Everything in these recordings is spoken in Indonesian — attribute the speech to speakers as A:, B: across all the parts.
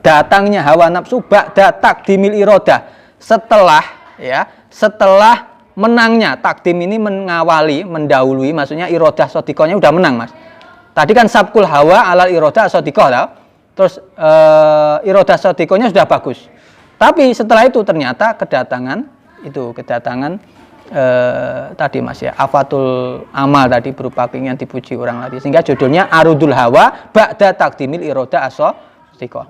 A: datangnya hawa nafsu ba'da takdimil irodah, setelah menangnya. Takdim ini mengawali, mendahului, maksudnya irodah sodikohnya udah menang, Mas. Tadi kan sabkul hawa alal irodah sodikoh, terus irodah sodikohnya sudah bagus. Tapi setelah itu ternyata kedatangan tadi, Mas, ya, afatul amal tadi, berupa keinginan dipuji orang tadi, sehingga judulnya arudul hawa ba'da takdimil irodah as-sodikoh.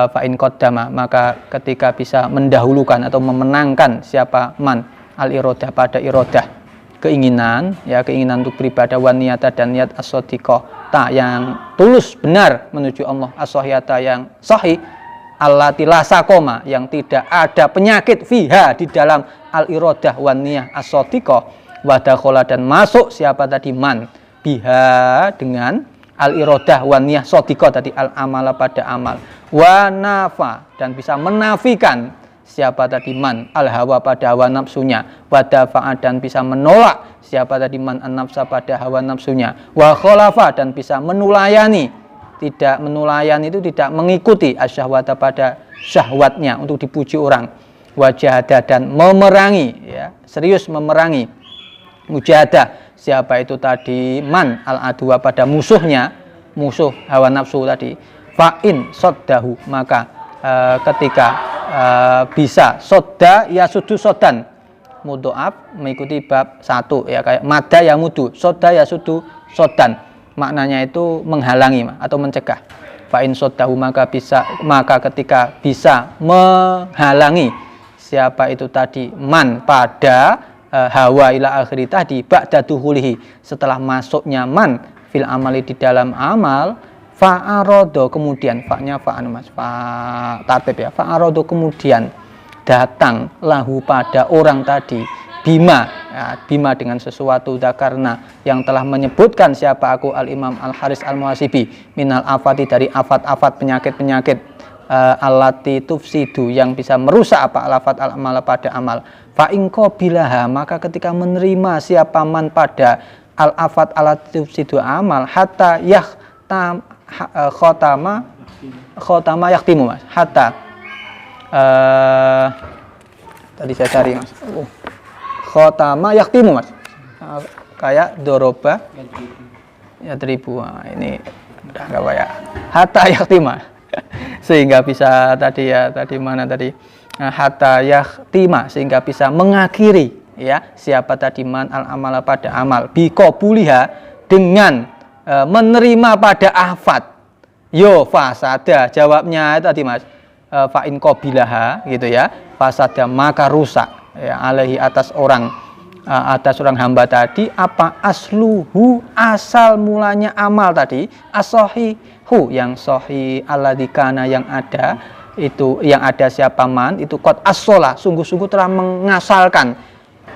A: Fa'in qaddama, maka ketika bisa mendahulukan atau memenangkan siapa man al-irodah pada irodah, keinginan, ya, keinginan untuk beribadah, wan niyata dan niat as-sadiqah yang tulus benar menuju Allah, as-sahihata yang sahih, allati la sakoma yang tidak ada penyakit, fiha di dalam al-irodah wan niyah as-sadiqah, wa dakhala dan masuk siapa tadi man biha dengan al-irodah wan niyah sadiqah tadi, al-amala pada amal, wa nafa dan bisa menafikan siapa tadi man al-hawa pada hawa nafsunya, wa dafa'a dan bisa menolak siapa tadi man an-nafsa pada hawa nafsunya, wa khalafa dan bisa menulayani, tidak menulayani itu tidak mengikuti asyahwata pada syahwatnya untuk dipuji orang, wa jahada dan memerangi, ya, serius memerangi, mujahadah siapa itu tadi man al-adwa pada musuhnya, musuh hawa nafsu tadi, fa'in soddahu maka ketika bisa sodda ya sudu sodan, mudhoaf mengikuti bab 1, ya, kayak mada ya mudu, sodda ya sudu sodan, maknanya itu menghalangi atau mencegah. Fa'in soddahu maka ketika bisa menghalangi siapa itu tadi man pada hawa ila akhiri tadi, ba'da duhulihi setelah masuknya man fil amali di dalam amal, fa'arodo kemudian, fa'nya fa'an, Mas, fa' tartib, ya, fa'arodo kemudian datang lahu pada orang tadi bima, ya, bima dengan sesuatu karena yang telah menyebutkan siapa aku al-imam al-haris al-muhasibi minal afati dari afat-afat penyakit-penyakit allati tufsidu yang bisa merusak apa al-afat al-amal pada amal, fa'inko bilaha maka ketika menerima siapa man pada al-afat allati tufsidu amal, hatta khotama yaktimu, Mas, hatta tadi saya cari, Mas, khotama yaktimu, Mas, kayak doroba ya 1000, ini udah enggak banyak, hatta yaktima sehingga bisa tadi, ya, tadi mana tadi, hatta yaktima sehingga bisa mengakhiri, ya, siapa tadi man al amala pada amal, biqabuliha dengan menerima pada afat, yo fasada jawabnya tadi, Mas, fa'in qabilaha gitu, ya, fasada maka rusak, ya, alaihi atas orang hamba tadi apa asluhu asal mulanya amal tadi, as-sahihu yang sahih, alladikana yang ada itu, yang ada siapa man itu qad as-sholah sungguh-sungguh telah mengasalkan,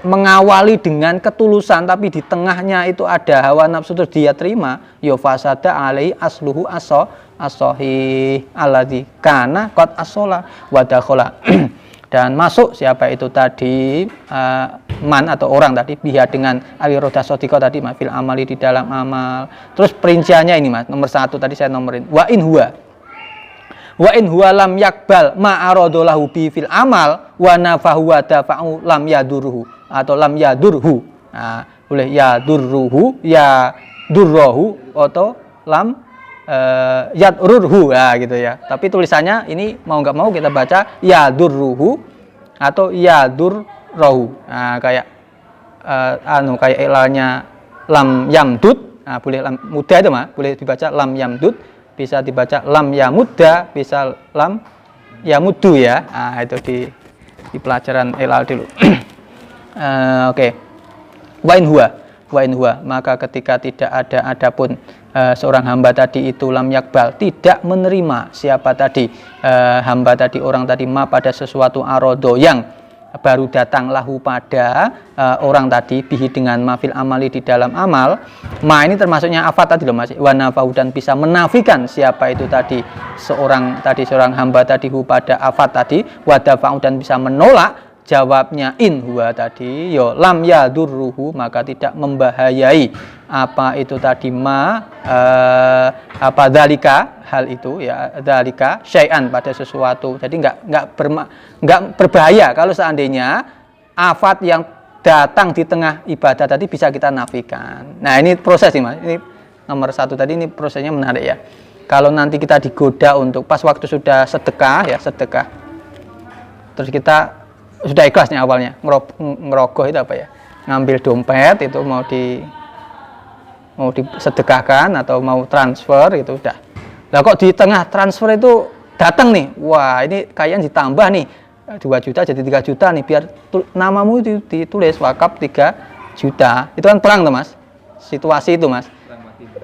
A: mengawali dengan ketulusan, tapi di tengahnya itu ada hawa nafsu terus dia terima, yo fasada alai asluhu as-sahih alladzi kana qad as-shola wa dakhala dan masuk siapa itu tadi man atau orang tadi biha dengan al-irodah sadiqah tadi, fil amali di dalam amal. Terus perinciannya ini, Mas, nomor 1 tadi saya nomorin, wa in huwa lam yakbal ma aradolahu bi fil amal wa nafahu wa dafa'u lam yadurhu atau lam yadurhu, boleh ya durruhu ya durrohu atau lam yadurruhu, gitu, ya, tapi tulisannya ini mau nggak mau kita baca ya durruhu atau ya durrohu, kayak kayak ilalnya lam yamdud, boleh lam muda itu, Mas, boleh dibaca lam yamdud, bisa dibaca lam yamudda, bisa lam yamuddu, ya, itu di pelajaran ilal dulu. Oke. Wa in huwa maka ketika tidak ada adapun seorang hamba tadi itu lam yakbal tidak menerima siapa tadi hamba tadi orang tadi ma pada sesuatu arodo yang baru datang lahu pada orang tadi bihi dengan mafil amali di dalam amal, ma ini termasuknya afat tadi loh, Mas, wa nafau dan bisa menafikan siapa itu tadi seorang hamba tadi hu pada afat tadi, wa dafa'u dan bisa menolak jawabnya in huwa tadi yo lam yadurruhu, maka tidak membahayai apa itu tadi apa dzalika, hal itu ya, dzalika syai'an, pada sesuatu. Jadi enggak berbahaya kalau seandainya afat yang datang di tengah ibadah tadi bisa kita nafikan. Nah, ini proses nih Mas. Ini nomor 1 tadi, ini prosesnya menarik ya. Kalau nanti kita digoda untuk pas waktu sudah sedekah ya, sedekah, terus kita sudah ikhlas nih awalnya, ngerogoh itu apa ya, ngambil dompet itu mau disedekahkan atau mau transfer itu udah. Lah kok di tengah transfer itu datang nih, wah ini kayaknya ditambah nih 2 juta jadi 3 juta nih, biar namamu ditulis wakaf 3 juta. Itu kan perang tuh Mas, situasi itu Mas,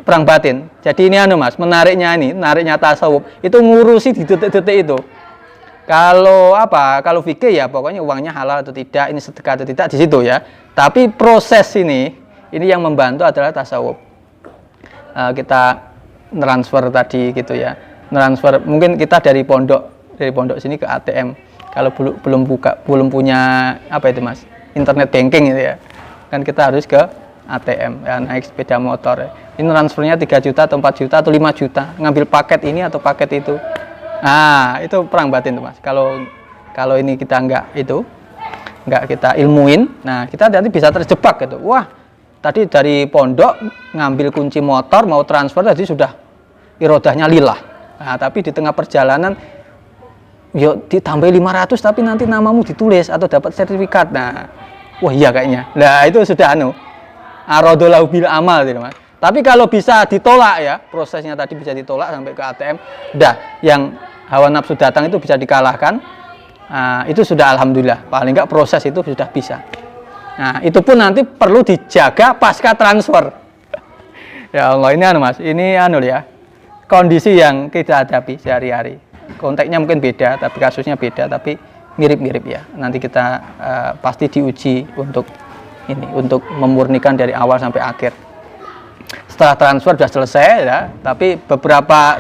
A: perang batin. Jadi ini Mas, menariknya tasawuf itu ngurusi di detik-detik itu. Kalau kalau fikih ya pokoknya uangnya halal atau tidak, ini sedekah atau tidak, di situ ya. Tapi proses ini yang membantu adalah tasawuf. Kita transfer tadi gitu ya. Transfer mungkin kita dari pondok sini ke ATM. Kalau belum punya apa itu Mas? Internet banking gitu ya. Kan kita harus ke ATM ya, naik sepeda motor. Ini transfernya 3 juta atau 4 juta atau 5 juta. Ngambil paket ini atau paket itu. Nah, itu perang batin tuh Mas. Kalau ini kita enggak kita ilmuin, nah kita nanti bisa terjebak gitu. Wah, tadi dari pondok ngambil kunci motor mau transfer tadi sudah irodahnya lillah. Nah, tapi di tengah perjalanan yuk ditambah 500 tapi nanti namamu ditulis atau dapat sertifikat. Nah, wah iya kayaknya. Nah, itu sudah arodolahu bil amal gitu Mas. Tapi kalau bisa ditolak ya, prosesnya tadi bisa ditolak sampai ke ATM, udah yang hawa nafsu datang itu bisa dikalahkan, itu sudah alhamdulillah, paling enggak proses itu sudah bisa. Nah, itu pun nanti perlu dijaga pasca transfer. Ya Allah, ini Mas, ini ya, kondisi yang kita hadapi sehari-hari. Konteksnya mungkin beda, tapi kasusnya beda, tapi mirip-mirip ya. Nanti kita pasti diuji untuk memurnikan dari awal sampai akhir. Setelah transfer sudah selesai ya, tapi beberapa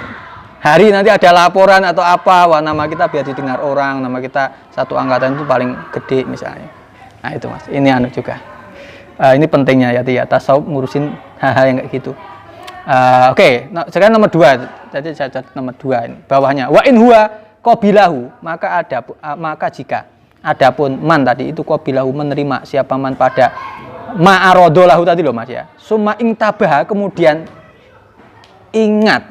A: hari nanti ada laporan atau apa, wah nama kita biar didengar orang, nama kita satu angkatan itu paling gede misalnya. Nah itu Mas, ini juga. Ini pentingnya ya tasawuf ngurusin hal-hal yang kayak gitu. Oke, sekarang nomor 2. Jadi saya catat nomor 2 ini. Bawahnya wa in huwa qabilahu, maka jika adapun man tadi itu qabilahu menerima siapa man pada ma'arodolahu tadi loh Mas ya. Summa ingtabaha, kemudian ingat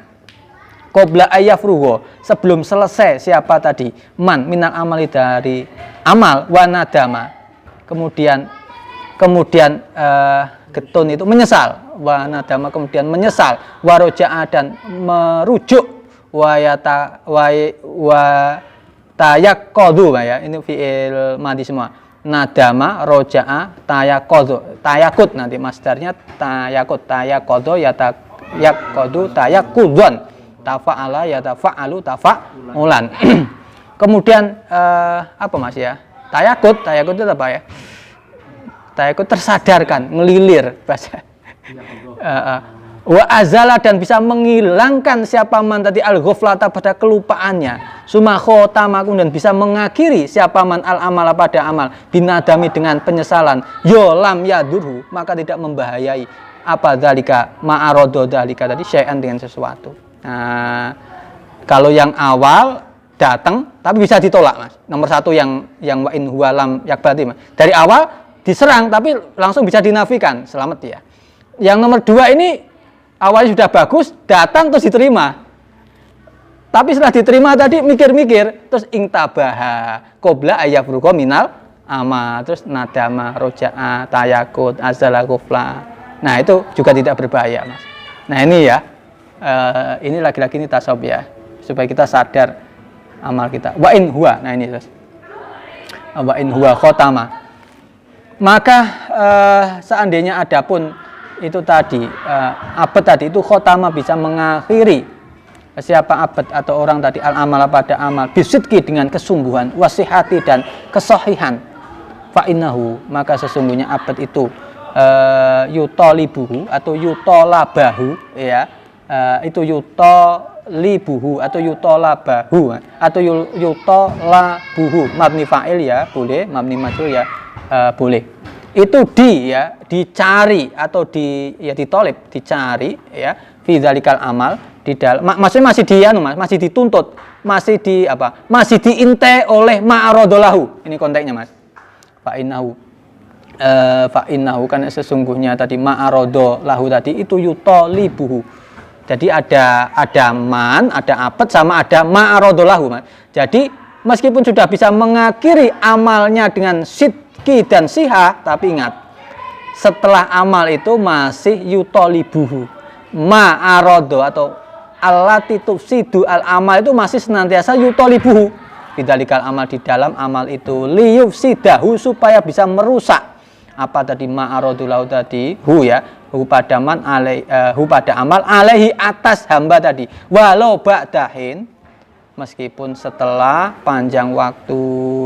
A: qabla ayyafrugo, sebelum selesai siapa tadi man minal amali dari amal wa nadama, kemudian getun itu menyesal, wa nadama kemudian menyesal, wa roja'a dan merujuk, wa tayaqqadu ya, ini fi'il madhi semua. Nadama, roja'a, tayakut nanti masdarnya tayakut, tayaqqadu yaqqadu, tayaqqudun, tafa'ala yatafa'alu tafa'ulan. Kemudian apa Mas ya? Tayakut itu apa ya? Tayakut tersadarkan, ngelilir bahasa. Wa azala dan bisa menghilangkan siapa man tadi al-ghaflata pada kelupaannya. Suma khotama dan bisa mengakhiri siapa man al-amala pada amal binadami dengan penyesalan. Yo lam yadurhu, maka tidak membahayai apa dzalika ma'arodo dzalika tadi syai'an dengan sesuatu. Nah, kalau yang awal datang tapi bisa ditolak Mas. Nomor 1 yang wa in huwa lam yakbati Mas. Dari awal diserang tapi langsung bisa dinafikan, selamat ya. Yang nomor 2 ini awalnya sudah bagus, datang terus diterima. Tapi setelah diterima tadi mikir-mikir, terus ingtabaha qabla ayyafruqa minal amal, terus nadama, roja'a, tayakut, azala ghafla. Nah, itu juga tidak berbahaya Mas. Nah, ini ya. Ini lagi-lagi ini tasawuf ya, supaya kita sadar amal kita. Wa in huwa, nah ini terus. Wa in huwa khotama. Maka seandainya adapun itu tadi abad tadi itu khotama bisa mengakhiri siapa abad atau orang tadi al amala pada amal bisidqi dengan kesungguhan, wasihati dan kesahihan, fa innahu maka sesungguhnya abad itu yutolibuhu atau yutolabahu ya, itu yutolibuhu atau yutolabahu atau yutolabuhu, mabni fa'il ya boleh, mabni majrur ya boleh. Itu dicari atau ditolib, dicari ya, fi dzalikal amal, di dalam maksudnya masih masih dituntut, masih diinte oleh ma'arodolahu. Ini konteksnya Mas. Fa'innahu kan sesungguhnya tadi ma'arodolahu tadi itu yutolibuhu. Jadi ada man, ada apet, sama ada ma'arodolahu Mas. Jadi meskipun sudah bisa mengakhiri amalnya dengan sidki dan siha, tapi ingat setelah amal itu masih yutolibuhu, ma'arodo atau allati tufsidu al amal itu masih senantiasa yutolibuhu bidzalikal amal, di dalam amal itu liyufsidahu, supaya bisa merusak apa tadi ma'arodulahu tadi, hu pada man hu pada amal alaihi atas hamba tadi, walau ba'dahin, meskipun setelah panjang waktu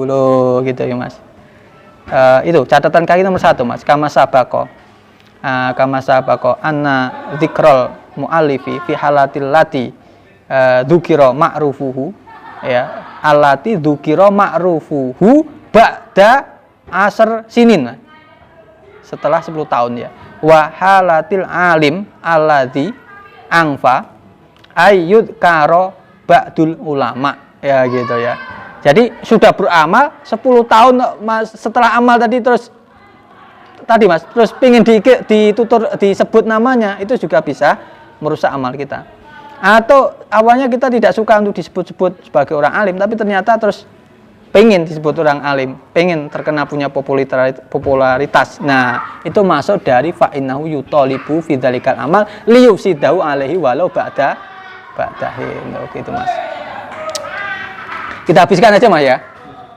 A: loh gitu ya Mas. Itu catatan kaki nomor 1 Mas, kama sabako anna dzikrol mu'allifi fi halatil lati dzukira ma'rufuhu ya, allati dzukira ma'rufuhu ba'da asr sinin, setelah 10 tahun ya, wa halatil alim alladzi angfa ayyud karo ba'dul ulama ya gitu ya. Jadi sudah beramal 10 tahun Mas, setelah amal tadi terus pingin ditutur disebut namanya, itu juga bisa merusak amal kita. Atau awalnya kita tidak suka untuk disebut-sebut sebagai orang alim, tapi ternyata terus pengen disebut orang alim, pengen terkena punya popularitas. Nah, itu masuk dari fa'innahu yutolibu fi dzalikal amal liyufsidahu alaihi walau ba'dahin. Gitu Mas. Kita habiskan aja Mas ya.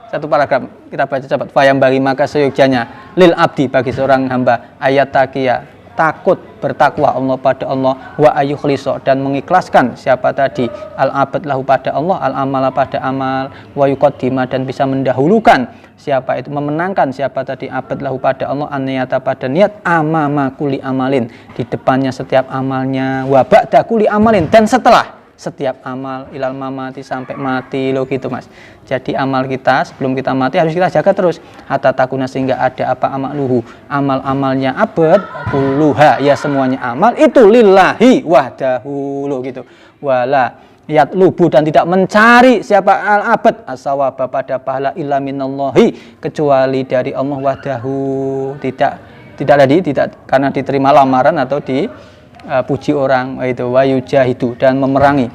A: Satu paragraf kita baca cepat. Fayam bagi maka seyogyanya lil abdi, bagi seorang hamba, ayat takia, takut bertakwa Allah pada Allah, wa ayyukhliso, dan mengikhlaskan siapa tadi al abad lahu pada Allah, al amala pada amal, wa yuqaddima, dan bisa mendahulukan siapa itu, memenangkan siapa tadi abad lahu pada Allah, an-niyata pada niat, amama kuli amalin, di depannya setiap amalnya, wa ba'da kuli amalin, dan setelah setiap amal, ilal mamati, sampai mati loh gitu Mas. Jadi amal kita sebelum kita mati harus kita jaga terus, hatta takuna, sehingga ada apa amaluhu, amal-amalnya abad kulluha ya, semuanya amal itu lillahi wahdahu loh gitu, wala yatlubu, dan tidak mencari siapa al abad asawaba pada pahala illa minallahi, kecuali dari Allah wahdahu, tidak karena diterima lamaran atau puji orang, itu wayujahidu, dan memerangi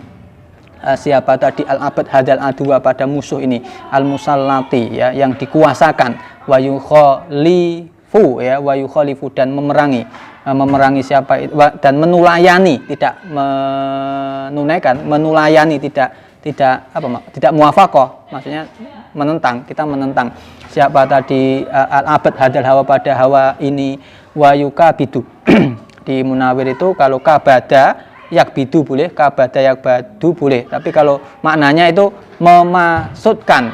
A: siapa tadi al abad hadal adwa pada musuh ini, al musallati ya, yang dikuasakan, wayukhalifu ya, wayukhalifu, dan memerangi siapa itu, dan menulayani, tidak menunaikan, menulayani, tidak muwafaqah, maksudnya menentang, kita menentang siapa tadi al abad hadal hawa pada hawa ini, wayukabidu. Di Munawir itu kalau kabada yakbidu boleh, kabada yakbadu boleh, tapi kalau maknanya itu memaksudkan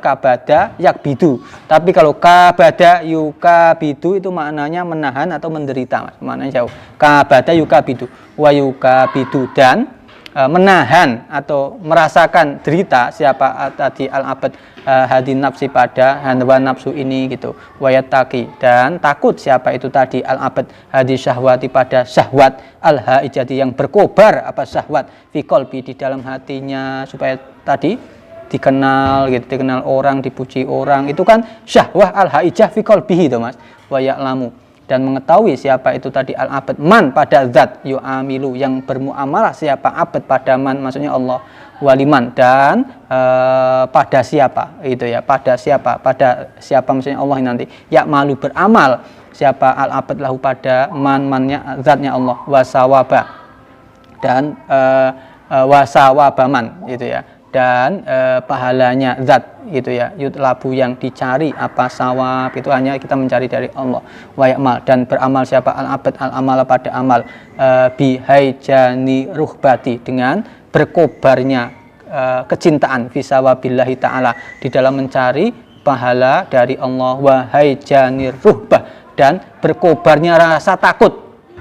A: kabada yakbidu, tapi kalau kabada yukabidu itu maknanya menahan atau menderita Mas, maknanya jauh. Kabada yukabidu wa yukabidu, dan menahan atau merasakan derita siapa tadi al-abad hadin nafsi pada hawa nafsu ini gitu, wayataki, dan takut siapa itu tadi al-abad hadis syahwati pada syahwat al-haijati, yang berkobar apa syahwat fi qalbi, di dalam hatinya, supaya tadi dikenal gitu, dikenal orang, dipuji orang, itu kan syahwah al-haijah fi qalbihi itu Mas, waya'lamu, dan mengetahui siapa itu tadi al-abad man pada zat yu'amilu, yang bermuamalah siapa abad pada man, maksudnya Allah, waliman, dan pada siapa itu ya, pada siapa maksudnya Allah nanti, ya malu beramal siapa al-abad lahu pada mannya zatnya Allah, wasawaba, dan wasawabaman itu ya, dan pahalanya zat gitu ya, yutlabu, yang dicari apa sawab itu hanya kita mencari dari Allah, wayamal, dan beramal siapa al-abad al-amal pada amal, bihaijani ruhbati, dengan berkobarnya kecintaan fisawabillahi ta'ala, di dalam mencari pahala dari Allah, wahaijani ruhbah, dan berkobarnya rasa takut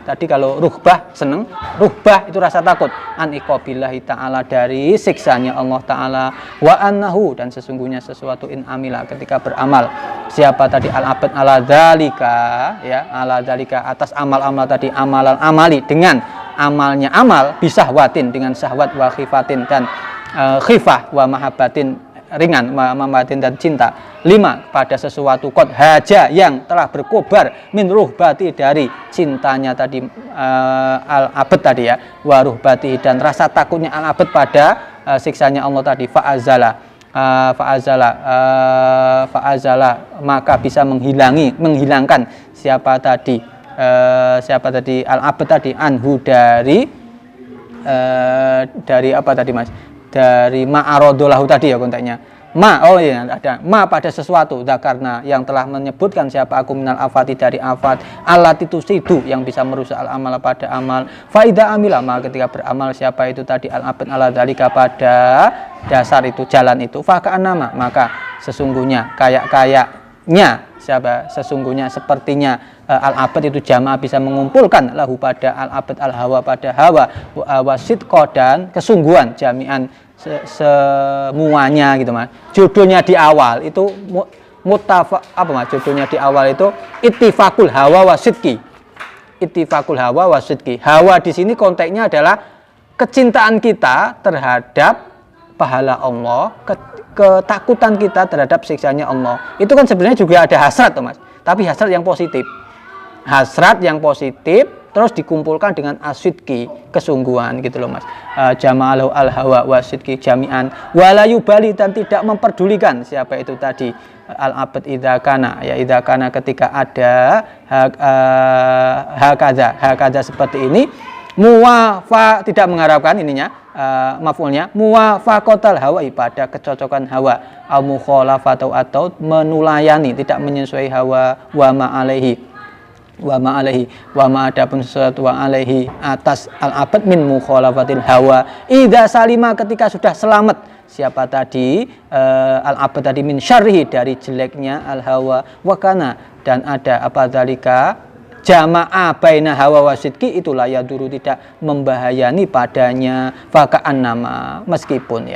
A: Tadi kalau ruhbah seneng, ruhbah itu rasa takut. An iqabillahi ta'ala, dari siksanya Allah Ta'ala. Wa annahu, dan sesungguhnya sesuatu in amila, ketika beramal. Siapa tadi al-abad ala dzalika, ya, ala dzalika, atas amal-amal tadi, amalan amali, dengan amalnya amal, bisahwatin, dengan syahwat, wa khifatin, dan khifah, wa mahabbatin, ringan, mahabbatin, dan cinta. 5, pada sesuatu qad haja, yang telah berkobar, min ruhbati, dari cintanya tadi al-abad tadi ya, wa ruhbati, dan rasa takutnya al-abad pada siksanya Allah tadi. Fa'azala, maka bisa menghilangkan siapa tadi al-abad tadi, anhu, dari apa tadi Mas, dari ma'arodolahu tadi ya konteksnya. Ada ma pada sesuatu, karena yang telah menyebutkan siapa aku minal afati, dari afat, alat itu sidu, yang bisa merusak al amal pada amal. Faida amila, maka ketika beramal siapa itu tadi al-abad ala dzalika, pada dasar itu, jalan itu, faka'an nama, maka sesungguhnya kayaknya siapa, sesungguhnya sepertinya al-abad itu jamaah bisa mengumpulkan lahu pada al-abad al-hawa, pada hawa, wasidqo, dan kesungguhan, jami'an semuanya gitu Mas. Judulnya di awal itu judulnya di awal itu ittifaqul hawa wasidqi. Ittifaqul hawa wasidqi. Hawa di sini konteksnya adalah kecintaan kita terhadap pahala Allah, ketakutan kita terhadap siksanya Allah. Itu kan sebenarnya juga ada hasrat Mas. Tapi hasrat yang positif. Hasrat yang positif terus dikumpulkan dengan asidqi, kesungguhan gitu loh Mas. Jama'alahu al-hawa wasidqi jami'an wala yubali, dan tidak memperdulikan siapa itu tadi al-abad idza kana, ketika ada hakaza seperti ini, muwafa, tidak mengharapkan ininya maf'ulnya muwafaqatal hawa, pada kecocokan hawa, au mukhalafatu, atau menulayani, tidak menyesuaikan hawa, wa ma adapun sesuatu wa alaihi, atas al-abad min mukhalafatil hawa, idza salima, ketika sudah selamat siapa tadi al-abad tadi, min syarrihi, dari jeleknya al-hawa, wa kana, dan ada apa dzalika jama'a baina hawa wasidqi, itulah ya duru, tidak membahayani padanya, faka'an nama, meskipun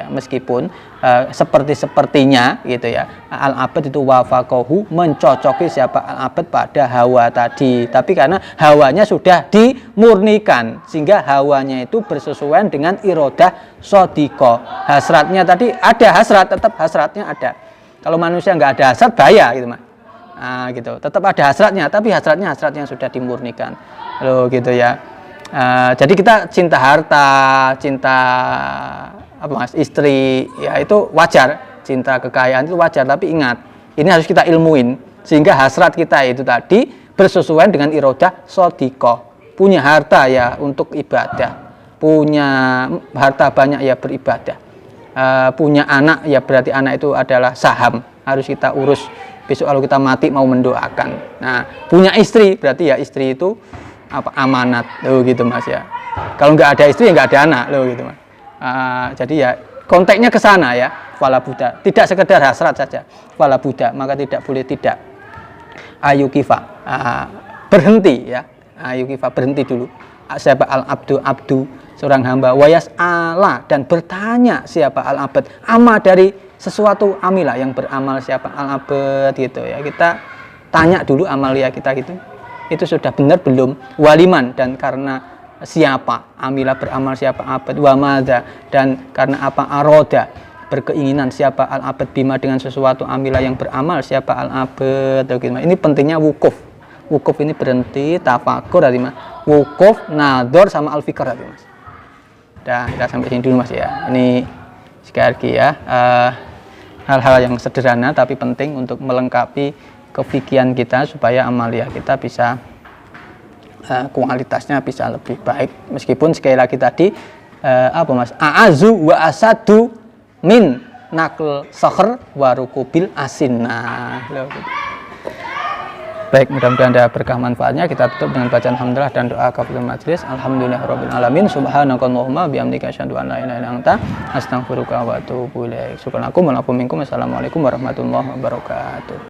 A: sepertinya gitu ya, al-abad itu wafaqahu, mencocoki siapa al-abad pada hawa tadi, tapi karena hawanya sudah dimurnikan sehingga hawanya itu bersesuaian dengan iradah shadiqah. Hasratnya tadi ada hasrat, tetap hasratnya ada. Kalau manusia nggak ada hasrat bahaya gitu Mas. Nah, gitu. Tetap ada hasratnya, tapi hasratnya sudah dimurnikan. Loh gitu ya. Jadi kita cinta harta, cinta istri, ya itu wajar. Cinta kekayaan itu wajar, tapi ingat, ini harus kita ilmuin sehingga hasrat kita itu tadi bersesuaian dengan iradah shadiqah. Punya harta ya untuk ibadah. Punya harta banyak ya beribadah. Punya anak ya berarti anak itu adalah saham, harus kita urus. Besok kalau kita mati mau mendoakan. Nah, punya istri berarti ya istri itu amanat, loh gitu Mas ya. Kalau nggak ada istri ya nggak ada anak, loh gitu Mas. Jadi ya konteksnya ke sana ya. Fala Buddha, tidak sekedar hasrat saja. Fala Buddha, maka tidak boleh tidak. Ayu kifa, berhenti ya. Ayu kifa, berhenti dulu. Siapa al-abdu, seorang hamba, wayas ala, dan bertanya siapa al-abad, ama, dari sesuatu amila, yang beramal siapa al-abad gitu ya. Kita tanya dulu amalia kita gitu, itu sudah benar belum, waliman, dan karena siapa amila, beramal siapa abad, wamada, dan karena apa, aroda, berkeinginan siapa al-abad, bima, dengan sesuatu amila, yang beramal siapa al-abad gitu. Ini pentingnya wukuf. Wukuf ini berhenti, tafakur tadi Mas. Wukuf, nador, sama al-fikr tadi Mas. Dah, kita sampai sini dulu Mas ya. Ini sekali lagi ya, hal-hal yang sederhana tapi penting untuk melengkapi kefikihan kita supaya amalia kita bisa kualitasnya bisa lebih baik. Meskipun sekali lagi tadi Mas, a'azu wa asadu min nakl sokher wa rukubil asinah. Baik, mudah-mudahan ada berkah manfaatnya. Kita tutup dengan bacaan alhamdulillah dan doa kafaratul majelis. Alhamdulillahirabbil alamin. Subhanakallahumma bihamdika asyhadu an la ilaha illa anta astaghfiruka wa atubu ilaik. Assalamualaikum warahmatullahi wabarakatuh.